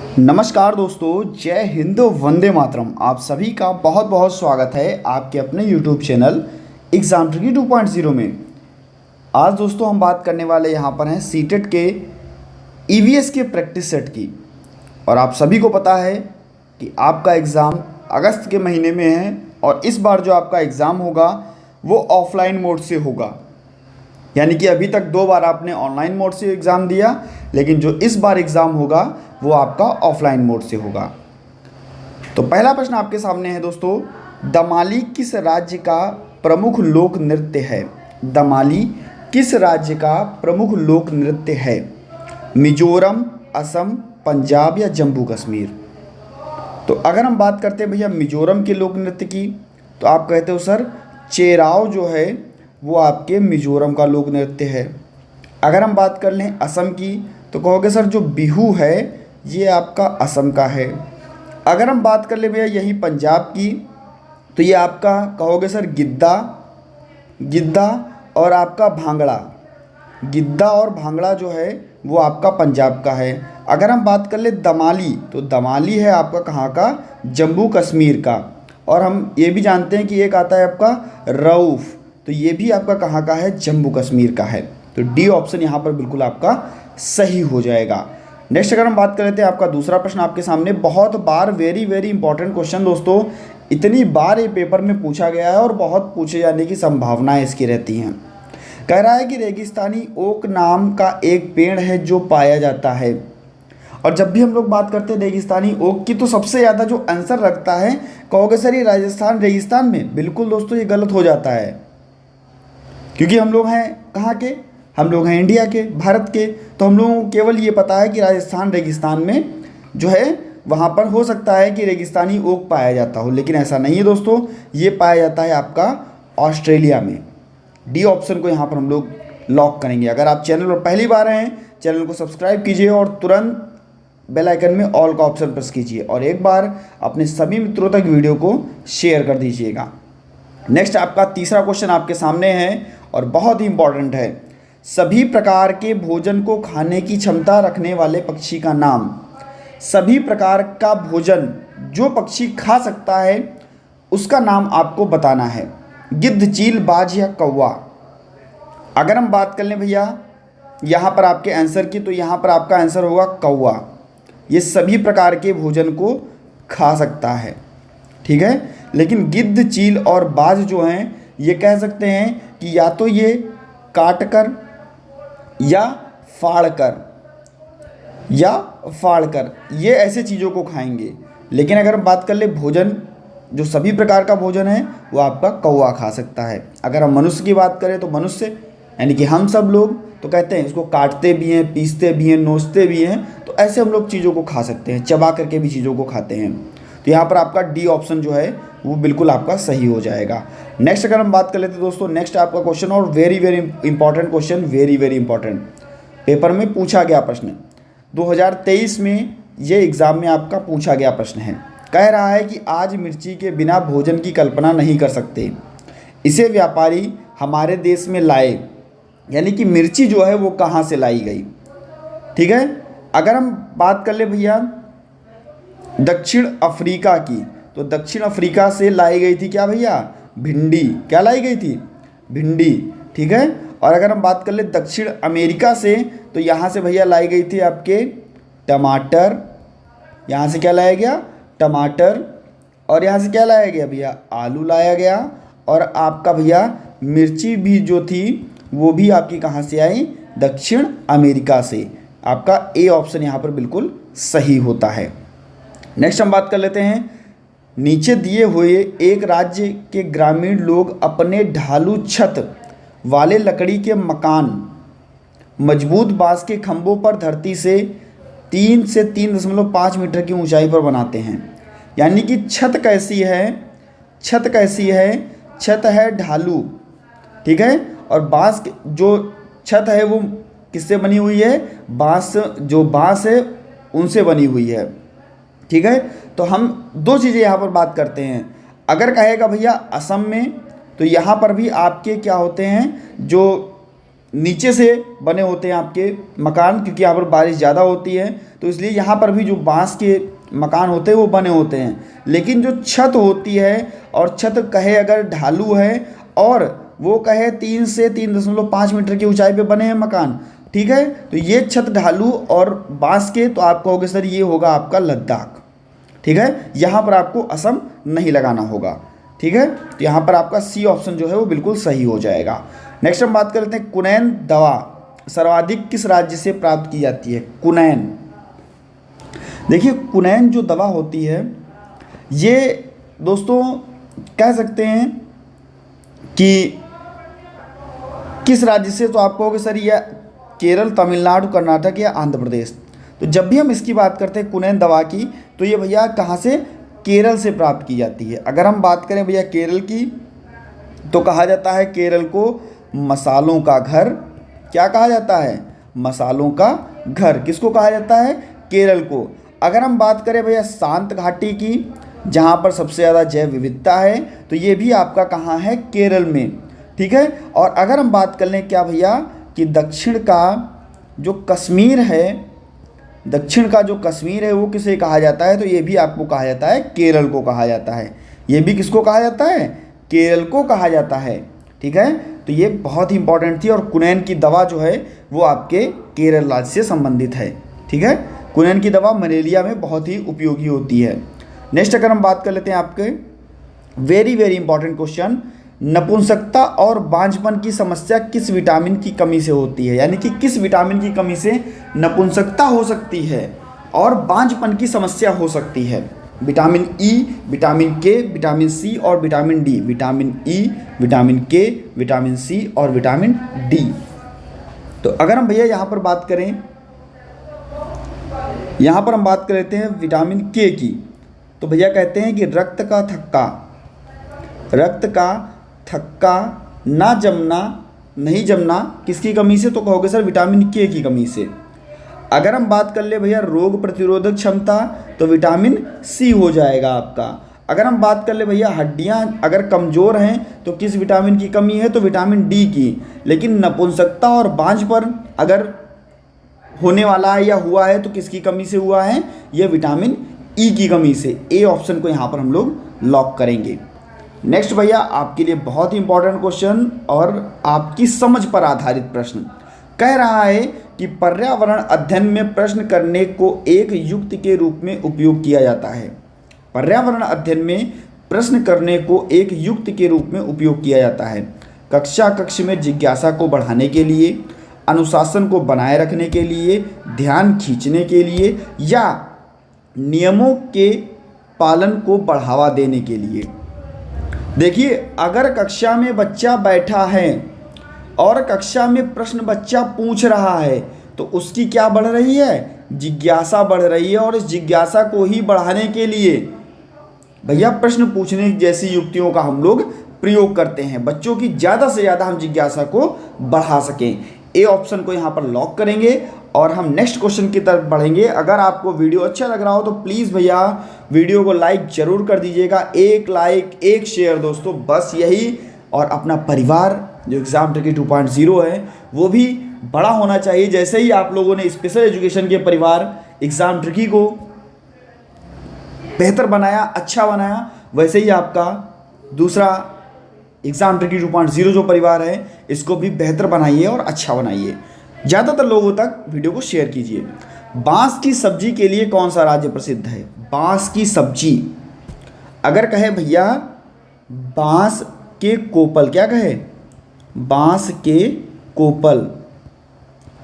नमस्कार दोस्तों, जय हिंद, वंदे मातरम। आप सभी का बहुत बहुत स्वागत है आपके अपने YouTube चैनल एग्जाम ट्रिकी 2.0 में। आज दोस्तों हम बात करने वाले यहाँ पर हैं सीटेट के EVS के प्रैक्टिस सेट की। और आप सभी को पता है कि आपका एग्ज़ाम अगस्त के महीने में है और इस बार जो आपका एग्ज़ाम होगा वो ऑफलाइन मोड से होगा। यानी कि अभी तक 2 बार आपने ऑनलाइन मोड से एग्ज़ाम दिया, लेकिन जो इस बार एग्ज़ाम होगा वो आपका ऑफलाइन मोड से होगा। तो पहला प्रश्न आपके सामने है दोस्तों, दमाली किस राज्य का प्रमुख लोक नृत्य है? दमाली किस राज्य का प्रमुख लोक नृत्य है? मिजोरम, असम, पंजाब या जम्मू कश्मीर? तो अगर हम बात करते हैं भैया मिजोरम के लोक नृत्य की, तो आप कहते हो सर चेराव जो है वो आपके मिजोरम का लोक नृत्य है। अगर हम बात कर लें असम की, तो कहोगे सर जो बिहू है ये आपका असम का है। अगर हम बात कर ले भैया यही पंजाब की, तो ये आपका कहोगे सर गिद्दा और आपका भांगड़ा। गिद्दा और भांगड़ा जो है वो आपका पंजाब का है। अगर हम बात कर ले दमाली, तो दमाली है आपका कहाँ का? जम्मू कश्मीर का। और हम ये भी जानते हैं कि एक आता है आपका रऊफ़, तो ये भी आपका कहाँ का है? जम्मू कश्मीर का है। तो डी ऑप्शन यहाँ पर बिल्कुल आपका सही हो जाएगा। नेक्स्ट अगर हम बात कर लेते हैं, आपका दूसरा प्रश्न आपके सामने, बहुत बार वेरी इंपॉर्टेंट क्वेश्चन दोस्तों, इतनी बार ये पेपर में पूछा गया है और बहुत पूछे जाने की संभावनाएं इसकी रहती हैं। कह रहा है कि रेगिस्तानी ओक नाम का एक पेड़ है जो पाया जाता है। और जब भी हम लोग बात करते हैं रेगिस्तानी ओक की, तो सबसे ज़्यादा जो आंसर रखता है, कहोगे सर ये राजस्थान रेगिस्तान में। बिल्कुल दोस्तों ये गलत हो जाता है, क्योंकि हम लोग हैं कहाँ के? हम लोग हैं इंडिया के, भारत के। तो हम लोगों को केवल ये पता है कि राजस्थान रेगिस्तान में जो है वहाँ पर हो सकता है कि रेगिस्तानी ओक पाया जाता हो, लेकिन ऐसा नहीं है दोस्तों। ये पाया जाता है आपका ऑस्ट्रेलिया में। डी ऑप्शन को यहाँ पर हम लोग लॉक करेंगे। अगर आप चैनल पर पहली बार हैं, चैनल को सब्सक्राइब कीजिए और तुरंत बेल आइकन में ऑल का ऑप्शन प्रेस कीजिए और एक बार अपने सभी मित्रों तक वीडियो को शेयर कर दीजिएगा। नेक्स्ट आपका तीसरा क्वेश्चन आपके सामने है और बहुत ही इंपॉर्टेंट है। सभी प्रकार के भोजन को खाने की क्षमता रखने वाले पक्षी का नाम। सभी प्रकार का भोजन जो पक्षी खा सकता है उसका नाम आपको बताना है। गिद्ध, चील, बाज या कौवा? अगर हम बात कर लें भैया यहाँ पर आपके आंसर की, तो यहाँ पर आपका आंसर होगा कौवा। ये सभी प्रकार के भोजन को खा सकता है, ठीक है। लेकिन गिद्ध, चील और बाज जो हैं ये कह सकते हैं कि या तो ये काट कर या फाड़ कर ये ऐसे चीज़ों को खाएंगे। लेकिन अगर हम बात कर ले भोजन, जो सभी प्रकार का भोजन है वो आपका कौवा खा सकता है। अगर हम मनुष्य की बात करें, तो मनुष्य यानी कि हम सब लोग तो कहते हैं इसको काटते भी हैं, पीसते भी हैं, नोचते भी हैं। तो ऐसे हम लोग चीज़ों को खा सकते हैं, चबा करके भी चीज़ों को खाते हैं। तो यहाँ पर आपका डी ऑप्शन जो है वो बिल्कुल आपका सही हो जाएगा। नेक्स्ट अगर हम बात कर लेते हैं दोस्तों, नेक्स्ट आपका क्वेश्चन और very important question, very important, paper में पूछा गया प्रश्न 2023 में, ये एग्ज़ाम में आपका पूछा गया प्रश्न है। कह रहा है कि आज मिर्ची के बिना भोजन की कल्पना नहीं कर सकते, इसे व्यापारी हमारे देश में लाए। यानी कि मिर्ची जो है वो कहाँ से लाई गई, ठीक है। अगर हम बात कर ले भैया दक्षिण अफ्रीका की, तो दक्षिण अफ्रीका से लाई गई थी क्या भैया? भिंडी। क्या लाई गई थी? भिंडी, ठीक है। और अगर हम बात कर ले दक्षिण अमेरिका से, तो यहाँ से भैया लाई गई थी आपके टमाटर। यहाँ से क्या लाया गया? टमाटर। और यहाँ से क्या लाया गया भैया? आलू लाया गया। और आपका भैया मिर्ची भी जो थी वो भी आपकी कहाँ से आई? दक्षिण अमेरिका से। आपका ए ऑप्शन यहाँ पर बिल्कुल सही होता है। नेक्स्ट हम बात कर लेते हैं, नीचे दिए हुए एक राज्य के ग्रामीण लोग अपने ढालू छत वाले लकड़ी के मकान मजबूत बांस के खंभों पर धरती से 3 से 3.5 मीटर की ऊंचाई पर बनाते हैं। यानी कि छत कैसी है? छत है ढालू, ठीक है। और बांस जो छत है वो किससे बनी हुई है? बांस है उनसे बनी हुई है, ठीक है। तो हम 2 चीज़ें यहाँ पर बात करते हैं। अगर कहेगा भैया असम में, तो यहाँ पर भी आपके क्या होते हैं, जो नीचे से बने होते हैं आपके मकान, क्योंकि यहाँ पर बारिश ज़्यादा होती है, तो इसलिए यहाँ पर भी जो बांस के मकान होते हैं वो बने होते हैं। लेकिन जो छत होती है, और छत कहे अगर ढालू है और वो कहे 3 से 3.5 मीटर की ऊंचाई पे बने हैं मकान, ठीक है, तो ये छत ढालू और बांस के, तो आप कहोगे सर ये होगा आपका लद्दाख, ठीक है। यहाँ पर आपको असम नहीं लगाना होगा, ठीक है। तो यहाँ पर आपका सी ऑप्शन जो है वो बिल्कुल सही हो जाएगा। नेक्स्ट हम बात कर लेते हैं, कुनैन दवा सर्वाधिक किस राज्य से प्राप्त की जाती है? कुनैन, देखिए कुनैन जो दवा होती है ये दोस्तों कह सकते हैं कि किस राज्य से, तो आप कहोगे सर यह केरल, तमिलनाडु, कर्नाटक या आंध्र प्रदेश। तो जब भी हम इसकी बात करते हैं कुनैन दवा की, तो ये भैया कहाँ से? केरल से प्राप्त की जाती है। अगर हम बात करें भैया केरल की, तो कहा जाता है केरल को मसालों का घर। क्या कहा जाता है? मसालों का घर। किसको कहा जाता है? केरल को। अगर हम बात करें भैया शांत घाटी की, जहाँ पर सबसे ज़्यादा जैव विविधता है, तो ये भी आपका कहाँ है? केरल में, ठीक है। और अगर हम बात कर लें क्या भैया कि दक्षिण का जो कश्मीर है, दक्षिण का जो कश्मीर है वो किसे कहा जाता है? तो ये भी आपको कहा जाता है केरल को कहा जाता है। ये भी किसको कहा जाता है? केरल को कहा जाता है, ठीक है। तो ये बहुत ही इंपॉर्टेंट थी, और कुनैन की दवा जो है वो आपके केरल राज्य से संबंधित है, ठीक है। कुनैन की दवा मलेरिया में बहुत ही उपयोगी होती है। नेक्स्ट अगर हम बात कर लेते हैं आपके वेरी वेरी इंपॉर्टेंट क्वेश्चन, नपुंसकता और बांझपन की समस्या किस विटामिन की कमी से होती है? यानी कि किस विटामिन की कमी से नपुंसकता हो सकती है और बांझपन की समस्या हो सकती है? विटामिन ई, विटामिन के, विटामिन सी और vitamin D. Vitamin E, vitamin के, विटामिन सी और विटामिन डी। तो अगर हम भैया यहाँ पर बात करें, यहाँ पर हम बात कर लेते हैं विटामिन के की, तो भैया कहते हैं कि रक्त का थक्का ना जमना, नहीं जमना किसकी कमी से? तो कहोगे सर विटामिन के की कमी से। अगर हम बात कर ले भैया रोग प्रतिरोधक क्षमता, तो विटामिन सी हो जाएगा आपका। अगर हम बात कर ले भैया हड्डियां अगर कमज़ोर हैं तो किस विटामिन की कमी है? तो विटामिन डी की। लेकिन नपुंसकता और बांझपन अगर होने वाला है या हुआ है तो किसकी कमी से हुआ है? यह विटामिन ई की कमी से। ए ऑप्शन को यहाँ पर हम लोग लॉक करेंगे। नेक्स्ट भैया आपके लिए बहुत ही इंपॉर्टेंट क्वेश्चन और आपकी समझ पर आधारित प्रश्न कह रहा है कि पर्यावरण अध्ययन में प्रश्न करने को एक युक्ति के रूप में उपयोग किया जाता है। पर्यावरण अध्ययन में प्रश्न करने को एक युक्ति के रूप में उपयोग किया जाता है। कक्ष में जिज्ञासा को बढ़ाने के लिए, अनुशासन को बनाए रखने के लिए, ध्यान खींचने के लिए, या नियमों के पालन को बढ़ावा देने के लिए। देखिए अगर कक्षा में बच्चा बैठा है और कक्षा में प्रश्न बच्चा पूछ रहा है तो उसकी क्या बढ़ रही है? जिज्ञासा बढ़ रही है। और इस जिज्ञासा को ही बढ़ाने के लिए भैया प्रश्न पूछने जैसी युक्तियों का हम लोग प्रयोग करते हैं, बच्चों की ज़्यादा से ज़्यादा हम जिज्ञासा को बढ़ा सकें। ए ऑप्शन को यहाँ पर लॉक करेंगे और हम नेक्स्ट क्वेश्चन की तरफ बढ़ेंगे। अगर आपको वीडियो अच्छा लग रहा हो तो प्लीज़ भैया वीडियो को लाइक ज़रूर कर दीजिएगा। एक लाइक, एक शेयर दोस्तों, बस यही। और अपना परिवार जो एग्ज़ाम ट्रिकी 2.0 है वो भी बड़ा होना चाहिए। जैसे ही आप लोगों ने स्पेशल एजुकेशन के परिवार एग्ज़ाम ट्रिकी को बेहतर बनाया, अच्छा बनाया, वैसे ही आपका दूसरा एग्ज़ाम ट्रिकी 2.0 जो परिवार है इसको भी बेहतर बनाइए और अच्छा बनाइए। ज़्यादातर लोगों तक वीडियो को शेयर कीजिए। बांस की सब्जी के लिए कौन सा राज्य प्रसिद्ध है? बांस की सब्जी अगर कहे भैया बांस के कोपल, क्या कहे? बांस के कोपल।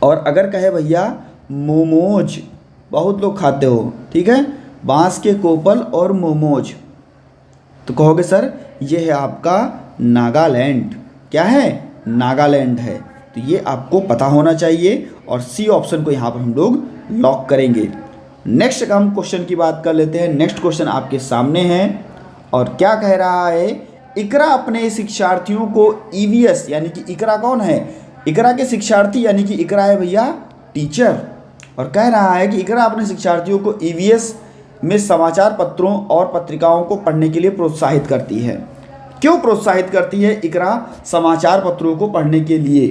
और अगर कहे भैया मोमोज, बहुत लोग खाते हो, ठीक है, बांस के कोपल और मोमोज, तो कहोगे सर ये है आपका नागालैंड। क्या है? नागालैंड है। तो ये आपको पता होना चाहिए और सी ऑप्शन को यहाँ पर हम लोग लॉक करेंगे। नेक्स्ट हम क्वेश्चन की बात कर लेते हैं। नेक्स्ट क्वेश्चन आपके सामने है और क्या कह रहा है? इकरा अपने शिक्षार्थियों को ईवीएस, यानी कि इकरा कौन है? इकरा के शिक्षार्थी, यानी कि इकरा है भैया टीचर, और कह रहा है कि इकरा अपने शिक्षार्थियों को ईवीएस में समाचार पत्रों और पत्रिकाओं को पढ़ने के लिए प्रोत्साहित करती है। क्यों प्रोत्साहित करती है इकरा समाचार पत्रों को पढ़ने के लिए?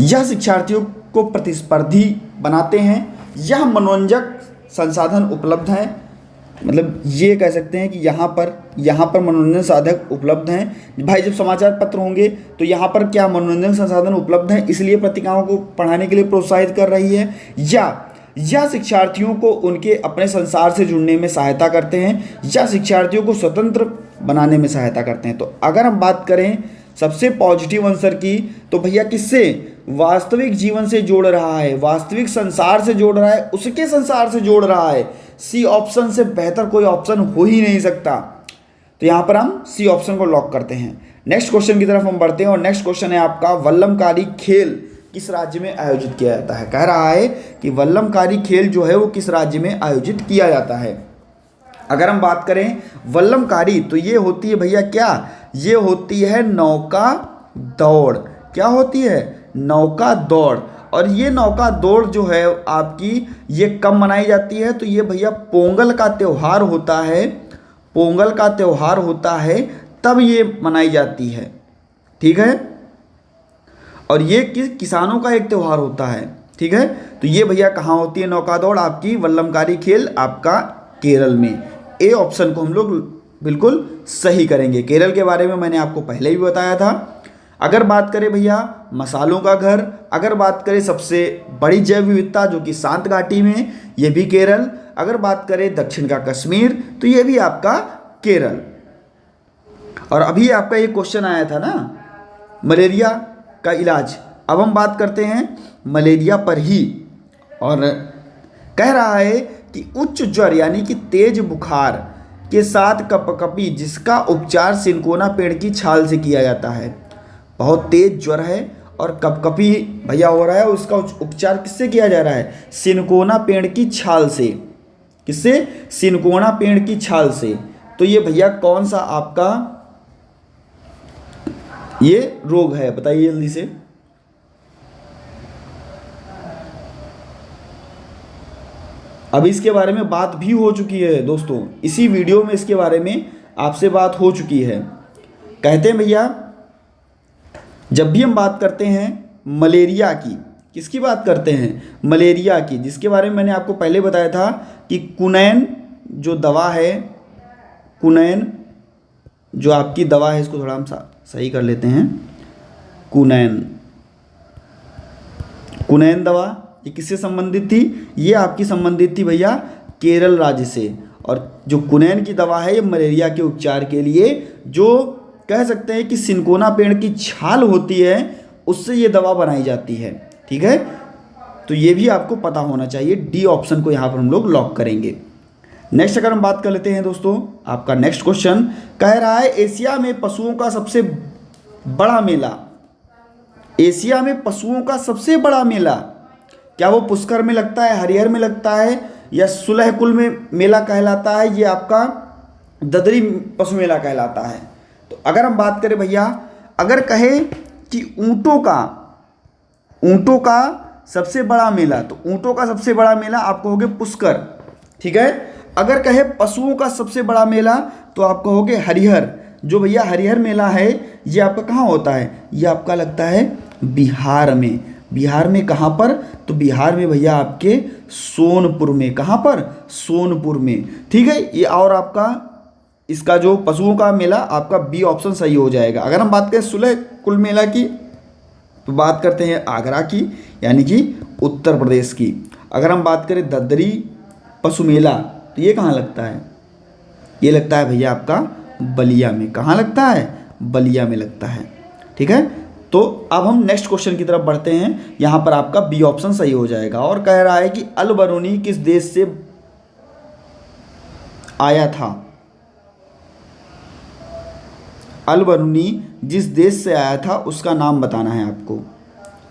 यह शिक्षार्थियों को प्रतिस्पर्धी बनाते हैं। यह मनोरंजक संसाधन उपलब्ध हैं, मतलब ये कह सकते हैं कि यहाँ पर मनोरंजन साधक उपलब्ध हैं। भाई जब समाचार पत्र होंगे तो यहाँ पर क्या मनोरंजन संसाधन उपलब्ध हैं, इसलिए पत्रिकाओं को पढ़ाने के लिए प्रोत्साहित कर रही है। या शिक्षार्थियों को उनके अपने संसार से जुड़ने में सहायता करते हैं, या शिक्षार्थियों को स्वतंत्र बनाने में सहायता करते हैं। तो अगर हम बात करें सबसे पॉजिटिव आंसर की, तो भैया किससे, वास्तविक जीवन से जोड़ रहा है, वास्तविक संसार से जोड़ रहा है, उसके संसार से जोड़ रहा है। सी ऑप्शन से बेहतर कोई ऑप्शन हो ही नहीं सकता। तो यहाँ पर हम सी ऑप्शन को लॉक करते हैं। नेक्स्ट क्वेश्चन की तरफ हम बढ़ते हैं और नेक्स्ट क्वेश्चन है आपका, वल्लमकारी खेल किस राज्य में आयोजित किया जाता है। कह रहा है कि वल्लमकारी खेल जो है वो किस राज्य में आयोजित किया जाता है। अगर हम बात करें वल्लमकारी, तो ये होती है भैया क्या, ये होती है नौका दौड़। क्या होती है, नौका दौड़। और ये नौका दौड़ जो है आपकी, ये कब मनाई जाती है, तो ये भैया पोंगल का त्यौहार होता है, पोंगल का त्यौहार होता है तब ये मनाई जाती है। ठीक है, और ये किसानों का एक त्यौहार होता है। ठीक है, तो ये भैया कहाँ होती है नौका दौड़ आपकी, वल्लमकारी खेल आपका केरल में। ए ऑप्शन को हम लोग बिल्कुल सही करेंगे। केरल के बारे में मैंने आपको पहले भी बताया था। अगर बात करें भैया मसालों का घर, अगर बात करें सबसे बड़ी जैव विविधता जो कि शांत घाटी में, ये भी केरल। अगर बात करें दक्षिण का कश्मीर, तो ये भी आपका केरल। और अभी आपका ये क्वेश्चन आया था ना मलेरिया का इलाज, अब हम बात करते हैं मलेरिया पर ही। और कह रहा है कि उच्च ज्वर यानी कि तेज बुखार के साथ कपकपी, जिसका उपचार सिनकोना पेड़ की छाल से किया जाता है। बहुत तेज ज्वर है और कपकपी भैया हो रहा है, उसका उपचार किससे किया जा रहा है, सिनकोना पेड़ की छाल से। किससे, सिनकोना पेड़ की छाल से। तो ये भैया कौन सा आपका ये रोग है, बताइए जल्दी से। अब इसके बारे में बात भी हो चुकी है दोस्तों, इसी वीडियो में इसके बारे में आपसे बात हो चुकी है। कहते हैं भैया जब भी हम बात करते हैं मलेरिया की, किसकी बात करते हैं, मलेरिया की, जिसके बारे में मैंने आपको पहले बताया था कि कुनैन जो दवा है, कुनैन जो आपकी दवा है, इसको थोड़ा हम सही कर लेते हैं। कुनैन दवा ये किससे संबंधित थी, ये आपकी संबंधित थी भैया केरल राज्य से। और जो कुनैन की दवा है ये मलेरिया के उपचार के लिए, जो कह सकते हैं कि सिनकोना पेड़ की छाल होती है, उससे ये दवा बनाई जाती है। ठीक है, तो ये भी आपको पता होना चाहिए। डी ऑप्शन को यहाँ पर हम लोग लॉक करेंगे। नेक्स्ट अगर हम बात कर लेते हैं दोस्तों, आपका नेक्स्ट क्वेश्चन कह रहा है एशिया में पशुओं का सबसे बड़ा मेला, एशिया में पशुओं का सबसे बड़ा मेला, क्या वो पुष्कर में लगता है, हरिहर में लगता है, या सुलहकुल में मेला कहलाता है, ये आपका ददरी पशु मेला कहलाता है। तो अगर हम बात करें भैया, अगर कहे कि ऊंटों का सबसे बड़ा मेला, तो ऊंटों का सबसे बड़ा मेला आपको हो गया पुष्कर। ठीक है, अगर कहे पशुओं का सबसे बड़ा मेला तो आपको हो गया हरिहर। जो भैया हरिहर मेला है ये आपका कहाँ होता है, ये आपका लगता है बिहार में। बिहार में कहाँ पर, तो बिहार में भैया आपके सोनपुर में। कहाँ पर, सोनपुर में। ठीक है, ये और आपका इसका जो पशुओं का मेला आपका बी ऑप्शन सही हो जाएगा। अगर हम बात करें सुलहकुल मेला की, तो बात करते हैं आगरा की, यानी कि उत्तर प्रदेश की। अगर हम बात करें ददरी पशु मेला, तो ये कहाँ लगता है, ये लगता है भैया आपका बलिया में। कहाँ लगता है, बलिया में लगता है। ठीक है, तो अब हम नेक्स्ट क्वेश्चन की तरफ बढ़ते हैं। यहाँ पर आपका बी ऑप्शन सही हो जाएगा। और कह रहा है कि अल बरूनी किस देश से आया था, अल बरूनी जिस देश से आया था उसका नाम बताना है आपको।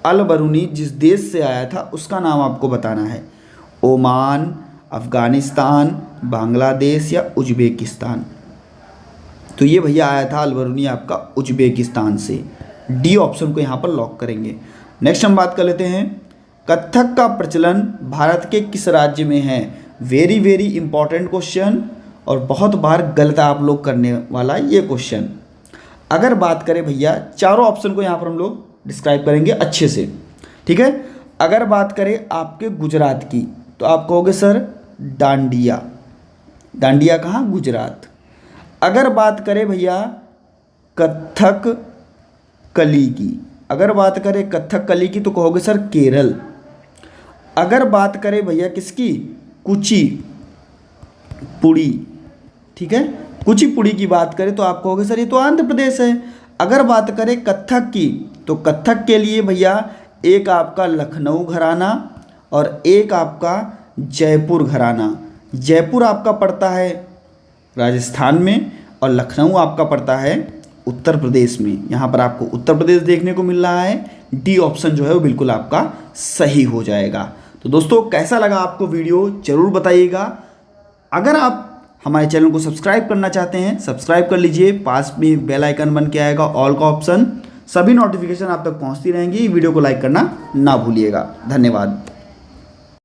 अल बरूनी जिस देश से आया था उसका नाम आपको बताना है। ओमान, अफ़गानिस्तान, बांग्लादेश या उज़्बेकिस्तान। तो ये भैया आया था अल बरूनी आपका उज़्बेकिस्तान से। डी ऑप्शन को यहाँ पर लॉक करेंगे। नेक्स्ट हम बात कर लेते हैं, कथक का प्रचलन भारत के किस राज्य में है। वेरी वेरी इंपॉर्टेंट क्वेश्चन और बहुत बार गलत आप लोग करने वाला ये क्वेश्चन। अगर बात करें भैया, चारों ऑप्शन को यहाँ पर हम लोग डिस्क्राइब करेंगे अच्छे से। ठीक है। अगर बात करें आपके गुजरात की तो आप कहोगे सर डांडिया। डांडिया कहाँ? गुजरात। अगर बात करें भैया कथक कली की, अगर बात करें कथक कली की तो कहोगे सर केरल। अगर बात करें भैया किसकी? कुचिपुड़ी, ठीक है, कुचिपुड़ी की बात करें तो आप कहोगे सर ये तो आंध्र प्रदेश है। अगर बात करें कथक की तो कथक के लिए भैया एक आपका लखनऊ घराना और एक आपका जयपुर घराना। जयपुर आपका पड़ता है राजस्थान में और लखनऊ आपका पड़ता है उत्तर प्रदेश में। यहाँ पर आपको उत्तर प्रदेश देखने को मिल रहा है। डी ऑप्शन जो है वो बिल्कुल आपका सही हो जाएगा। तो दोस्तों कैसा लगा आपको वीडियो ज़रूर बताइएगा। अगर आप हमारे चैनल को सब्सक्राइब करना चाहते हैं सब्सक्राइब कर लीजिए, पास में बेल आइकन बन के आएगा ऑल का ऑप्शन, सभी नोटिफिकेशन आप तक पहुंचती रहेंगी। वीडियो को लाइक करना ना भूलिएगा। धन्यवाद।